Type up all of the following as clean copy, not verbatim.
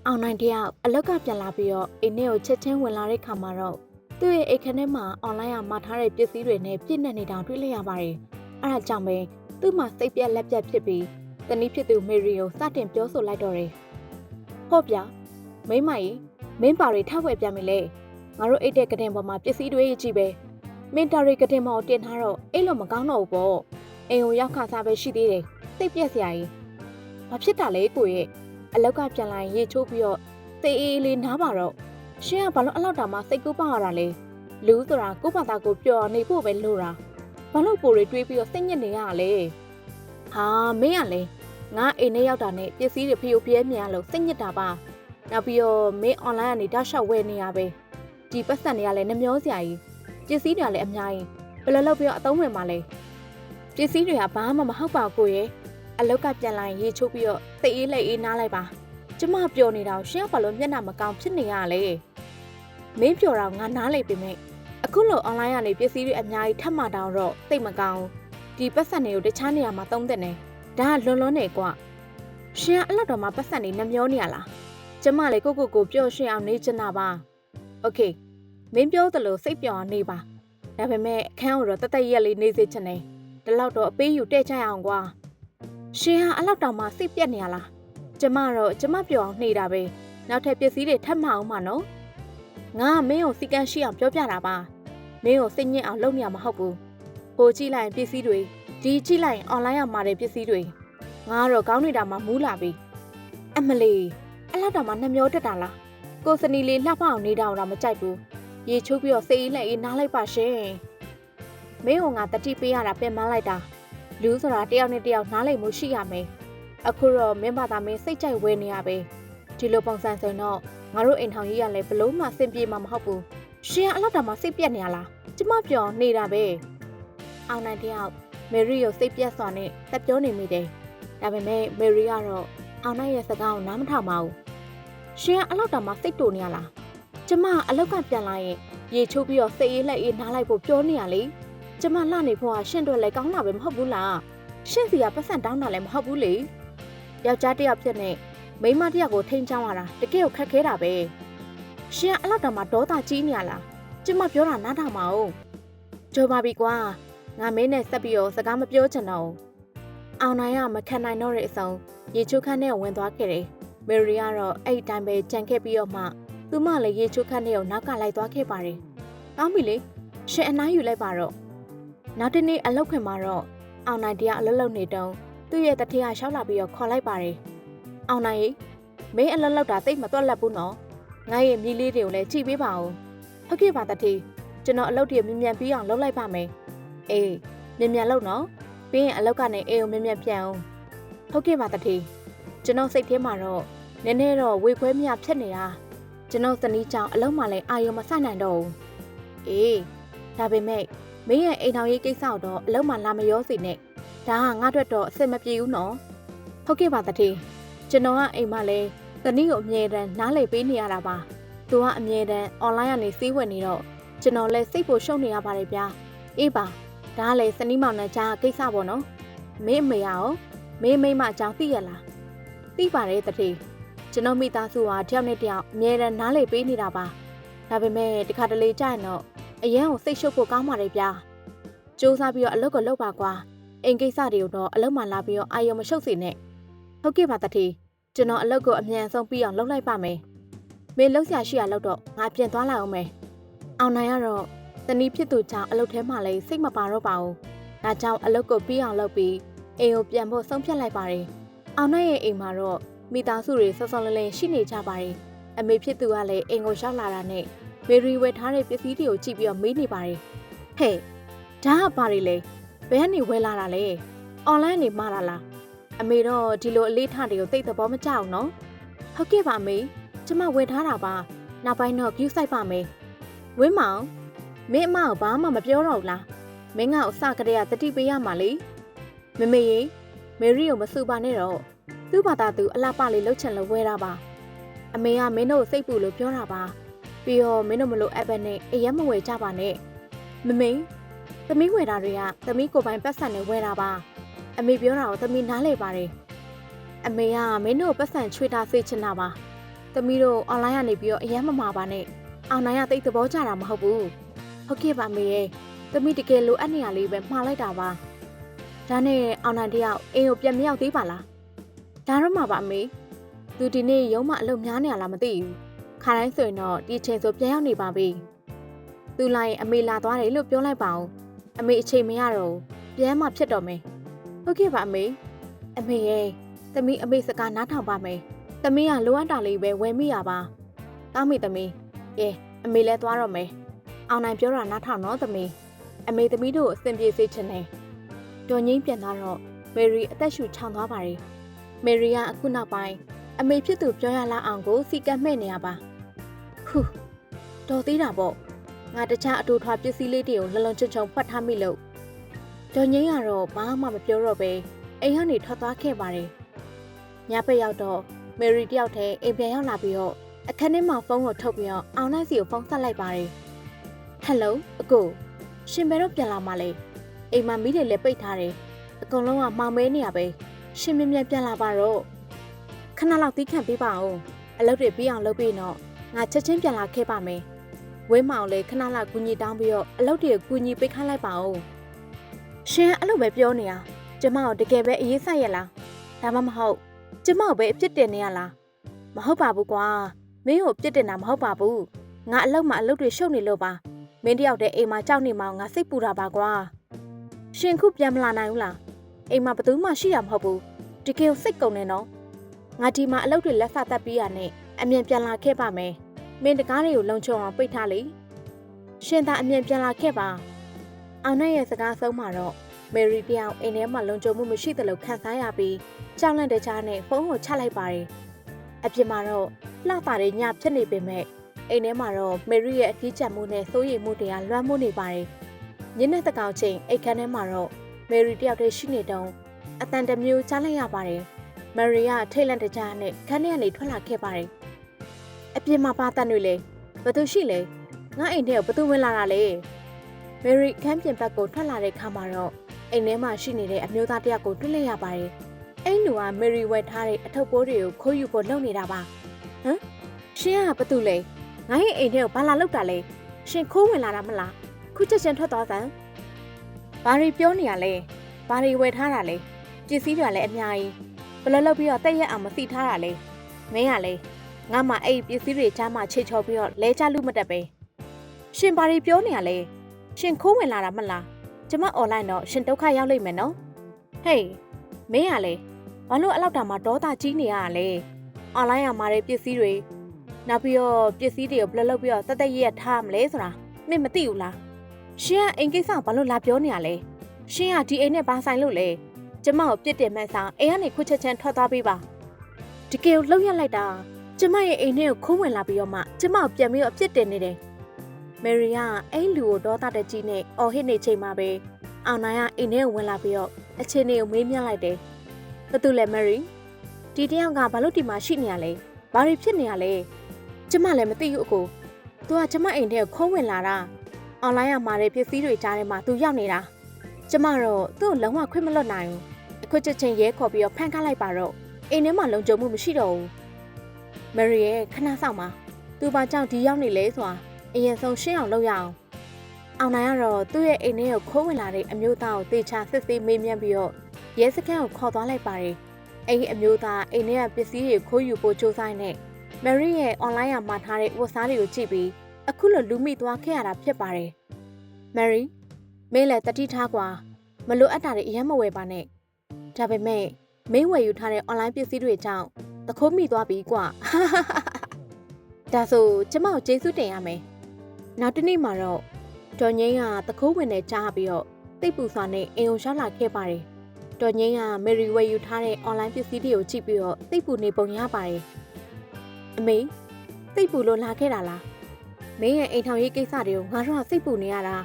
အောင်နိုင်တယောက်အလောက်ကပြန်လာပြီးတော့အိမ်ထဲကိုချက်ချင်းဝင်လာတဲ့ခါမှာတော့သူ့ရဲ့အိတ်ခန်းထဲမှာအွန်လိုင်းကမှာထားတဲ့ပစ္စည်းတွေနဲ့ပြည့်နေနေတာတွေ့လိုက်ရပါတယ်။အဲဒါကြောင့်ပဲသူ့မှာစိတ်ပြက်လက်ပြက်ဖြစ်ပြီးတနည်းဖြစ်သူမေရီကိုစတင်ပြောဆိုလိုက်တော့တယ်။ဟုတ်ဗျာမိမကြီးမင်းပါရီထပ်ဝယ်ပြန်ပြီလေ။ငါတို့အိတ်တဲ့ကတင်ပေါ်မှာပစ္စည်းတွေကြီးပဲ။မင်းတာရီကတင်ပေါ်တင်ထားတော့အိတ်လို့မကောင်းတော့ဘူးပေါ့။အိမ်ကိုရောက်ခါစားပဲရှိသေးတယ်။စိတ်ပြက်စရာကြီး။ဘာဖြစ်တာလဲကိုရဲ့အလောက်ကပြန်လာရင်ရေချိုးပြီးတော့စိတ်အေးလေးနားပါတော့ရှင်ကဘာလို့အလောက်တောင်မှစိတ်ကူးပါရတာလဲလူဆိုတာကိုယ့်ဘာသာကိုပျော်နေဖို့ပဲလိုတာဘာလို့ပိုတွေတွေးပြီးတော့စိတ်ညစ်နေရလဲဟာမင်းကလေငါအိမ်ထဲရောက်တာနဲ့ပစ္စည်းတွေဖျို့ပြဲမြန်လို့စိတ်ညစ်တာပါနောက်ပြီးတော့မင်းအွန်လိုင်းကနေတောက်လျှောက်ဝယ်နေရပဲဒီပတ်စံတွေကလည်းနှမျောစရာကြီးပစ္စည်းတွေကလည်းအများကြီးဘယ်လိုလုပ်ပြီးတော့အသုံးဝင်ပါလဲပစ္စည်းတွေကဘာမှမဟုတ်ပါကိုရဲ့အလောက်ကပြန်လာရင်ရေချိုးပြီးတော့စိတ်အေးလက်အေးနားလိုက်ပါကျမပျော်နေတာရှင်ကဘာလို့မျက်နှာမကောင်းဖြစ်နေရလဲမင်းပျော်တာငါနားလိုက်ပြီမိအခုလိုအွန်လိုင်းကနေပစ္စည်းတွေအများကြီးထပ်မှတောင်းတော့သိမကောင်းဒီပတ်စံတွေကိုတခြားနေရာမှာသုံးတဲ့နေဒါကလွန်လွန်းနေကွာရှင်ကအဲ့လောက်တော့မှပတ်စံတွေနှမျောနေရလားကျမလည်းကိုပျော်ရွှင်အောင်နေချင်တာပါโอเคမင်းပြောသလိုစိတ်ပျော်အောင်နေပါဒါပေမဲ့အခန်းကိုတော့တသက်ရက်လေးနေစေချင်တယ်ဒီလောက်တော့အပေးယူတဲ့ချရအောင်ကွာရှင်ဟာအဲ့လောက်တောင်မှစိတ်ပြက်နေရလားကျမပျော်အောင်နှေးတာပဲနောက်ထပ်ပစ္စည်းတွေထပ်မအောင်မှာနော်ငါကမင်းကိုစီကန်းရှိအောင်ပြောပြတာပါမင်းကိုစိတ်ညစ်အောင်လုပ်နေရမှာမဟုတ်ဘူးဟိုကြည့်လိုက်ရင်ပစ္စည်းတွေဒီကြည့်လိုက်ရင်အွန်လိုင်းရောက်မှာတဲ့ပစ္စည်းတွေငါကတော့ကောင်းနေတာမှမူးလာပြီအမလီအဲ့လောက်တောင်မှနှမျောတက်တာလားကိုစနီလေးလှပအောင်နေတာတော့မကြိုက်ဘူးရေချိုးပြီးတော့စိတ်အေးလက်အေးနားလိုက်ပါရှင်မင်းကငါတတိပေးရတာပြန်မလိုက်တာလူဆိုတာတယောက်နဲ့တယောက်နားလည်မှုရှိရမယ်အခုတော့မင်းဘာသာမင်းစိတ်ကြိုက်ဝဲနေရပဲဒီလိုပုံစံဆိုတော့ငါတို့အိမ်ထောင်ကြီးကလည်းဘလို့မှစင်ပြေမှာမဟုတ်ဘူးရှင်ကအလောက်တောင်မှစိတ်ပြက်နေရလားကျမပြောနေတာပဲအောင်နိုင်တယောက်မေရီကိုစိတ်ပြက်စွာနဲ့တက်ပြောနေမိတယ်ဒါပေမဲ့မေရီကတော့အောင်နိုင်ရဲ့စကားကိုနားမထောင်ပါဘူးရှင်ကအလောက်တောင်မှစိတ်တူနေရလားကျမအလောက်ကပြန်လာရင်ရေချိုးပြီးတော့စိတ်အေးလက်အေးနားလိုက်ဖို့ပြောနေရလေကျမလှနေဖို့ကရှင့်တို့လည်းကောင်းတာပဲမဟုတ်ဘူးလားရှင့်စီကပတ်စံတောင်းတာလည်းမဟုတ်ဘူးလေယောက်ျားတစ်ယောက်ဖြစ်နေမိန်းမတစ်ယောက်ကိုထိန်းချောင်းရတာတကယ်ကိုခက်ခဲတာပဲရှင်အဲ့လောက်တောင်မှဒေါသကြီးနေရလားကျမပြောတာနားထောင်ပါဦးကြိုးပါပြီကွာငါမင်းနဲ့ဆက်ပြီးတော့စကားမပြောချင်တော့အောင်နိုင်ကမခံနိုင်တော့တဲ့အဆုံးရေချိုးခန်းထဲကိုဝင်သွားခဲ့တယ်မေရီကတော့အဲ့ဒီတိုင်းပဲကြံခဲ့ပြီးတော့မှသူမလည်းရေချိုးခန်းထဲကိုနောက်ကလိုက်သွားခဲ့ပါတယ်ကောင်းပြီလေရှင်အနားယူလိုက်ပါတော့နောက်တနေ့အလောက်ခွင်မှာတော့အောင်နိုင်တရားအလုပ်လုပ်နေတုန်းသူ့ရဲ့တထေးကရှောက်လာပြီးတော့ခေါ်လိုက်ပါတယ်။အောင်နိုင်မင်းအလုပ်လုပ်တာသိမတွက်လက်ဘူးနော်။ငါရဲ့မြီးလေးတွေကိုလည်းကြည့်ပေးပါဦး။ဟုတ်ကဲ့ပါတထေးကျွန်တော်အလုပ်တွေမြင်ပြီးအောင်လုပ်လိုက်ပါမယ်။အေးမြင်လုပ်နော်။ပြီးရင်အလုပ်ကနေအေးကိုမြင်ပြန်အောင်။ဟုတ်ကဲ့ပါတထေးကျွန်တော်စိတ်ထဲမှာတော့နည်းနည်းတော့ဝေခွဲမြဖြစ်နေတာ။ကျွန်တော်သနီးကြောင်အလုပ်မှလည်းအာရုံမဆိုင်နိုင်တော့ဘူး။အေးဒါပေမဲ့မင်းရဲ့အိမ်ထောင်ရေးကိစ္စတော့အလုပ်မှလာမရောစေနဲ့ဒါကငါ့အတွက်တော့အဆင်မပြေဘူးနော်ဟုတ်ကဲ့ပါတထေးကျွန်တော်ကအိမ်မှာလဲတနည်းကိုအမြဲတမ်းနားလည်ပေးနေရတာပါသူကအမြဲတမ်းအွန်လိုင်းကနေစီးဝင်နေတော့ကျွန်တော်လဲစိတ်ပိုရှုပ်နေရပါတယ်ဗျာအေးပါဒါကလည်းစနီးမောင်နှံကြားကိစ္စပေါ့နော်မင်းအမေရောမင်းမိမအကြောင်းသိရလားသိပါတယ်တထေးကျွန်တော်မိသားစုကတယောက်နဲ့တယောက်အမြဲတမ်းနားလည်ပေးနေတာပါဒါပေမဲ့တခါတလေကြာရင်တော့အရန်ကိုစိတ်ရှုပ်ဖို့ကောင်းပါတယ်ဗျာစူးစမ်းပြီးတော့အလုပ်ကိုလုပ်ပါကွာအိမ်ကိစ္စတွေကိုတော့အလုပ်မှလာပြီးတော့အာရုံမရှုပ်စေနဲ့ဟုတ်ကဲ့ပါတထေးကျွန်တော်အလုပ်ကိုအမြန်ဆုံးပြီးအောင်လုပ်လိုက်ပါမယ်မင်းလှုပ်ရှားရှိရလို့တော့ငါပြန်သွားလိုက်အောင်မယ်အောင်နိုင်ကတော့တနည်းဖြစ်သူကြောင့်အလုပ်ထဲမှာလည်းစိတ်မပါတော့ပါဘူးဒါကြောင့်အလုပ်ကိုပြီးအောင်လုပ်ပြီးအိမ်ကိုပြန်ဖို့ဆုံးဖြတ်လိုက်ပါတယ်အောင်နိုင်ရဲ့အိမ်မှာတော့မိသားစုတွေဆော့ဆော့လင်းလင်းရှိနေကြပါတယ်အမေဖြစ်သူကလည်းအိမ်ကိုရောက်လာတာနဲ့မေရီဝယ်ထားတဲ့ပစ္စည်းတွေကိုကြည့်ပြီးတော့မေးနေပါတယ်ဟဲ့ဒါကဘာတွေလဲဘယ်ကနေဝယ်လာတာလဲအွန်လိုင်းနေမှားတာလားအမေတော့ဒီလိုအလေးထားတွေကိုသိတဲ့ဘောမကြောက်နော်ဟုတ်ကဲ့ပါအမေကျမဝယ်ထားတာပါနောက်ပိုင်းတော့ view site ပါမယ်ဝင်းမောင်မင်းအမကိုဘာမှမပြောတော့ဘူးလားမင်းကအစကတည်းကတတိပေးရမှာလေမမေရေမေရီကိုမဆူပါနဲ့တော့သူ့ဘာသာသူအလှပလေးလှုပ်ချင်လို့ဝယ်တာပါအမေကမင်းတို့စိတ်ပူလို့ပြောတာပါပြီးတော့မင်းတို့မလို့အပ်ပဲနဲ့အရင်မဝယ်ကြပါနဲ့မမေသမီးဝယ်တာတွေကသမီးကိုပိုင်ပတ်စံနဲ့ဝယ်တာပါအမေပြောတာကိုသမီးနားလည်ပါတယ်အမေကမင်းတို့ပတ်စံချွေတာစေချင်တာပါ သမီးတို့အွန်လိုင်းကနေပြီးတော့အရင်မမှာပါနဲ့အောင်နိုင်ကတိတ်သဘောကျတာမဟုတ်ဘူးဟုတ်ကဲ့ပါမေရဲ့သမီးတကယ်လိုအပ်နေရလေးပဲမှားလိုက်တာပါဒါနဲ့အောင်နိုင်တယောက်အိမ်ကိုပြန်မရောက်သေးပါလားဒါတော့မှပါအမေသူဒီနေ့ရုံးမအလုပ်များနေရလားမသိဘူးခါတိုင်းဆိုရင်တော့ဒီချိန်ဆိုပြန်ရောက်နေပါပြီသူလာရင်အမေလာသွားတယ်လို့ပြောလိုက်ပါဦးအမေအချိန်မရတော့ပြန်မှဖြစ်တော့မယ်ဟုတ်ကဲ့ပါအမေရဲ့သမီးအမေစကားနားထောင်ပါမယ်သမီးကလိုအပ်တာလေးပဲဝယ်မိရပါတောင်းမိသမီးကဲအမေလည်းသွားတော့မယ်အောင်နိုင်ပြောတာနားထောင်တော့သမီးအမေသမီးတို့အဆင်ပြေစေချင်တယ်တော်ငိမ့်ပြန်သွားတော့မယ်ရီအသက်ရှူချောင်သွားပါတယ်မယ်ရီကအခုနောက်ပိုင်းအမေဖြစ်သူပြောရလောက်အောင်ကိုစီကပ်မဲ့နေရပါဟူတော်သေးတာပေါ့ငါတခြားအတူထွားပစ္စည်းလေးတွေကိုလုံလုံချုံချုံဖတ်ထားမိလို့တော်ငိမ့်ကတော့ဘာမှမပြောတော့ပဲအိမ်ကနေထွက်သွားခဲ့ပါတယ်ညဘက်ရောက်တော့မယ်ရီတယောက်တည်းအိမ်ပြန်ရောက်လာပြီးတော့အခန်းထဲမှာဖုန်းကိုထုတ်ပြီးတော့အောင်နိုင်စီကိုဖုန်းဆက်လိုက်ပါတယ်ဟယ်လိုအကိုရှင်ဘယ်တော့ပြန်လာမှလဲအိမ်မှာမီးတွေလည်းပိတ်ထားတယ်အကုန်လုံးကမှောင်မဲနေရပဲရှင်မြင်မြန်ပြန်လာပါတော့ခဏလောက်တီးခန့်ပေးပါဦးအလုပ်တွေပြီးအောင်လုပ်ပြီးတော့ငါချက်ချင်းပြန်လာခဲ့ပါမယ်ဝင်းမောင်လည်းခဏလောက်ကူညီတောင်းပြီးတော့အလုပ်တွေကိုကူညီပေးခိုင်းလိုက်ပါဦးရှင်အဲ့လိုပဲပြောနေတာကျမတို့တကယ်ပဲအရေးဆိုင်ရလားဒါမှမဟုတ်ကျမတို့ပဲအပြစ်တင်နေရလားမဟုတ်ပါဘူးကွာမင်းကိုအပြစ်တင်တာမဟုတ်ပါဘူးငါအလုပ်မှာအလုပ်တွေရှုပ်နေလို့ပါမင်းတယောက်တည်းအိမ်မှာကြောက်နေမှငါစိတ်ပူတာပါကွာရှင်ခုပြန်မလာနိုင်ဘူးလားအိမ်မှာဘယ်သူမှရှိရမဟုတ်ဘူးတကယ်စိတ်ကုန်နေနော်ငါဒီမှာအလုပ်တွေလက်စသက်ပြီးရနဲ့အမြန်ပြန်လာခဲ့ပါမယ်မင်းတကားတွေကိုလုံခြုံအောင်ပိတ်ထားလေရှင်သာအမြန်ပြန်လာခဲ့ပါအောင်နဲ့ရဲ့စကားဆုံးမှာတော့မယ်ရီတယောက်အိမ်ထဲမှာလုံခြုံမှုမရှိသလိုခံစားရပြီးကြောက်လန့်တဲ့ကြားနဲ့ဖုန်းကိုချလိုက်ပါတယ်အပြင်မှာတော့လှပတဲ့ညဖြစ်နေပေမဲ့အိမ်ထဲမှာတော့မယ်ရီရဲ့အထီးကျန်မှုနဲ့စိုးရိမ်မှုတွေကလွှမ်းမိုးနေပါတယ်ညနေတကောင်ချိန်အိတ်ခမ်းထဲမှာတော့မယ်ရီတယောက်တည်းရှိနေတုန်းအတန်တမျိုးကြားလိုက်ရပါတယ်မယ်ရီကထိတ်လန့်တဲ့ကြားနဲ့ခန်းထဲကနေထွက်လာခဲ့ပါတယ်အပြင်မှာပါတန်တွေလေဘသူရှိလဲငါအိမ်ထဲကိုဘသူဝင်လာတာလဲမယ်ရီခန်းပြင်ဘက်ကိုထွက်လာတဲ့ခါမှာတော့အိမ်ထဲမှာရှိနေတဲ့အမျိုးသားတယောက်ကိုတွေ့လိုက်ရပါတယ်အဲ့လူကမယ်ရီဝယ်ထားတဲ့အထုပ်ပိုးတွေကိုခိုးယူဖို့လုပ်နေတာပါဟမ်ရှင်ကဘသူလဲငါရဲ့အိမ်ထဲကိုဘာလာလောက်တာလဲရှင်ခိုးဝင်လာတာမလားခုချက်ချင်းထွက်သွားစမ်းဘာရီပြောနေရလဲဘာရီဝယ်ထားတာလဲပစ္စည်းတွေလည်းအများကြီးဘယ်လိုလုပ်ပြီးတော့တက်ရက်အောင်မသိထားတာလဲမင်းကလေငါမှအဲ့ပစ္စည်းတွေကြားမှာခြေချော်ပြီးတော့လဲချလူမတက်ပဲရှင်ဘာရီပြောနေရလဲရှင်ခိုးဝင်လာတာမလားကျမအွန်လိုင်းတော့ရှင်ဒုက္ခရောက်လိမ့်မယ်နော်ဟေးမင်းကလေဘာလို့အဲ့လောက်တောင်မှဒေါသကြီးနေရတာလဲအွန်လိုင်းကမှာတဲ့ပစ္စည်းတွေနောက်ပြီးတော့ပစ္စည်းတွေကိုဘယ်လိုလုပ်ပြီးတော့တက်တက်ရက်ထားမလဲဆိုတာမင်းမသိဘူးလားရှင်ကအိမ်ကိစ္စဘာလို့လာပြောနေရလဲရှင်ကဒီအိမ်နဲ့ဘာဆိုင်လို့လဲကျမကိုပြစ်တင်မဲ့ဆောင်အိမ်ကနေခွချက်ချင်းထွက်သွားပေးပါတကယ်လှုပ်ရက်လိုက်တာကျမရဲ့အိမ်ထဲကိုခိုးဝင်လာပြီးတော့မှကျမကိုပြန်ပြီးတော့ပြစ်တင်နေတယ်မယ်ရီကအဲ့လူကိုဒေါသတကြီးနဲ့အော်ဟစ်နေချိန်မှာပဲအောင်နိုင်ကအိမ်ထဲကိုဝင်လာပြီးတော့အချင်းတွေကိုမေးမြန်းလိုက်တယ်ဘာတူလဲမယ်ရီဒီတယောက်ကဘာလို့ဒီမှာရှိနေရလဲဘာတွေဖြစ်နေရလဲကျမလည်းမသိဘူးအကိုသူကကျမအိမ်ထဲကိုခိုးဝင်လာတာအွန်လိုင်းကမှာတဲ့ပစ္စည်းတွေကြားထဲမှာသူရောက်နေတာကျမတော့သူ့ကိုလုံးဝခွင့်မလွတ်နိုင်ဘူးအခုချက်ချင်းရဲခေါ်ပြီးတော့ဖမ်းခိုင်းလိုက်ပါတော့အိမ်ထဲမှာလုံခြုံမှုမရှိတော့ဘူးမယ်ရီရဲ့ခဏဆောင်ပါသူဘာကြောင့်ဒီရောက်နေလဲဆိုတာအရင်ဆုံးရှင်းအောင်လုပ်ရအောင်အောင်နိုင်ကတော့သူ့ရဲ့အိမ်ထဲကိုခိုးဝင်လာတဲ့အမျိုးသားကိုတေချာစစ်ဆေးမေးမြန်းပြီးတော့ရဲစခန်းကိုခေါ်သွားလိုက်ပါတယ်အဲ့ဒီအမျိုးသားအိမ်ထဲကပစ္စည်းတွေခိုးယူဖို့ကြိုးစားနေမယ်ရီရဲ့အွန်လိုင်းကမှာထားတဲ့ဝတ်စားတွေကိုကြည့်ပြီးအခုလိုလူမိသွားခဲ့ရတာဖြစ်ပါတယ်မယ်ရီမင်းလည်းတတိထားကွာမလိုအပ်တာတွေအရင်မဝယ်ပါနဲ့ဒါပေမဲ့မင်းဝယ်ယူထားတဲ့အွန်လိုင်းပစ္စည်းတွေကြောင့်တခိုးမိသွားပြီကွာဒါဆိုကျမကိုကျေးဇူးတင်ရမယ်နောက်တစ်နေ့မှာတော့တော်ငိမ့်ကတခိုးဝင်တဲ့ကြားပြီးတော့တိတ်ပူစွာနဲ့အိမ်ကိုရောက်လာခဲ့ပါတယ်တော်ငိမ့်ကမယ်ရီဝယ်ယူထားတဲ့အွန်လိုင်းပစ္စည်းတွေကိုကြည့်ပြီးတော့တိတ်ပူနေပုံရပါတယ်အမေတိတ်ပူလို့လာခဲ့တာလားမင်းရဲ့အိမ်ထောင်ရေးကိစ္စတွေကိုငါတို့ကစိတ်ပူနေရတာ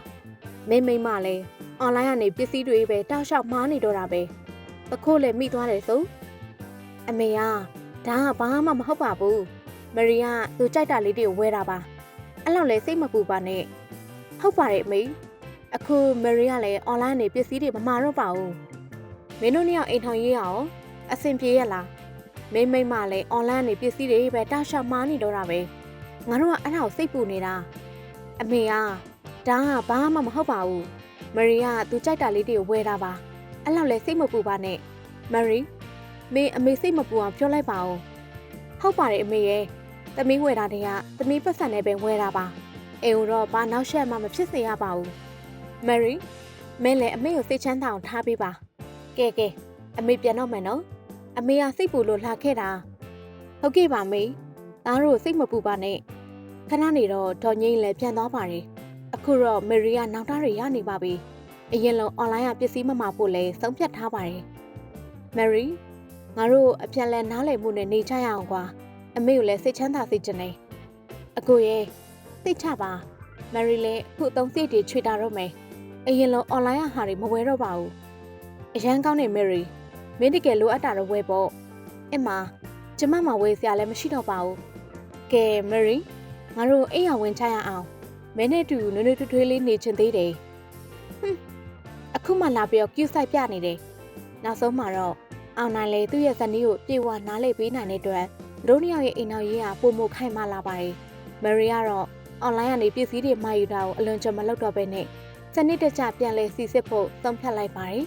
မင်းမိမလည်းအွန်လိုင်းကနေပစ္စည်းတွေပဲတောက်လျှောက်မှားနေတော့တာပဲတခိုးလည်းမိသွားတယ်ဆိုအမေကဒါကဘာမှမဟုတ်ပါဘူးမရီကသူကြိုက်တာလေးတွေကိုဝယ်တာပါအဲ့လောက်လဲစိတ်မပူပါနဲ့ဟုတ်ပါတယ်အမေအခုမရီကလည်းအွန်လိုင်းနေပစ္စည်းတွေမမှာတော့ပါဘူးမင်းတို့နှစ်ယောက်အိမ်ထောင်ရေးရအောင်အဆင်ပြေရလား မိမလည်းအွန်လိုင်းကနေပစ္စည်းတွေပဲတာရှောက်မှားနေတော့တာပဲငါတို့ကအဲ့ဒါကိုစိတ်ပူနေတာအမေကဒါကဘာမှမဟုတ်ပါဘူးမရီကသူကြိုက်တာလေးတွေကိုဝယ်တာပါအဲ့လောက်လဲစိတ်မပူပါနဲ့မရီမင်းအမေစိတ်မပူအောင်ပြောလိုက်ပါဦးဟုတ်ပါတယ်အမေရဲ့သမီးဝယ်တာတွေကသမီးပတ်စံနဲ့ပဲဝယ်တာပါအိမ်တော့ဘာနောက်ရှက်မှမဖြစ်စေရပါဘူးမရီမင်းလည်းအမေကိုစိတ်ချမ်းသာအောင်ထားပေးပါကဲအမေပြန်တော့မယ်နော်အမေကစိတ်ပူလို့လာခဲ့တာဟုတ်ကဲ့ပါမေသားတို့စိတ်မပူပါနဲ့ခဏနေတော့ဒေါ်ငိမ့်လည်းပြန်သွားပါတယ်အခုတော့မေရီကနောက်သားတွေရနေပါပြီအရင်လုံးအွန်လိုင်းကပစ္စည်းမမှာဖို့လဲဆုံးဖြတ်ထားပါတယ်မယ်ရီငါတို့အပြန်လည်နားလည်မှုနဲ့နေကြရအောင်ကွာအမေကိုလည်းစိတ်ချမ်းသာစေချင်တယ်အကိုရဲ့သိချပါမယ်ရီလည်းအခုသုံးစိတ်တွေချွေတာတော့မယ်အရင်လုံးအွန်လိုင်းကဟာတွေမဝယ်တော့ပါဘူးအရန်ကောင်းနေမယ်ရီမင်းတကယ်လိုအပ်တာတော့ဝယ်ပေါ့အမကျမမဝယ်စရာလည်းမရှိတော့ပါဘူးကဲမယ်ရီငါတို့အိမ်အောင်ဝင်ချရအောင်မင်းနဲ့တူနွေးနွေးထွေးထွေးလေးနေချင်သေးတယ်အခုမှလာပြီးတော့ကျူးဆိုင်ပြနေတယ်နောက်ဆုံးမှာတော့အောင်နိုင်လေသူ့ရဲ့ဇနီးကိုပြေဝနားလေပေးနိုင်တဲ့အတွက်တို့နှစ်ယောက်ရဲ့အိမ်နောက်ရေးကပုံမခိုင်မာလာပါတယ်မယ်ရီကတော့အွန်လိုင်းကနေပစ္စည်းတွေမှာယူတာကိုအလွန်ကြမလုပ်တော့ဘဲနဲ့စနစ်တကျပြန်လဲစီစစ်ဖို့သုံးဖြတ်လိုက်ပါတယ်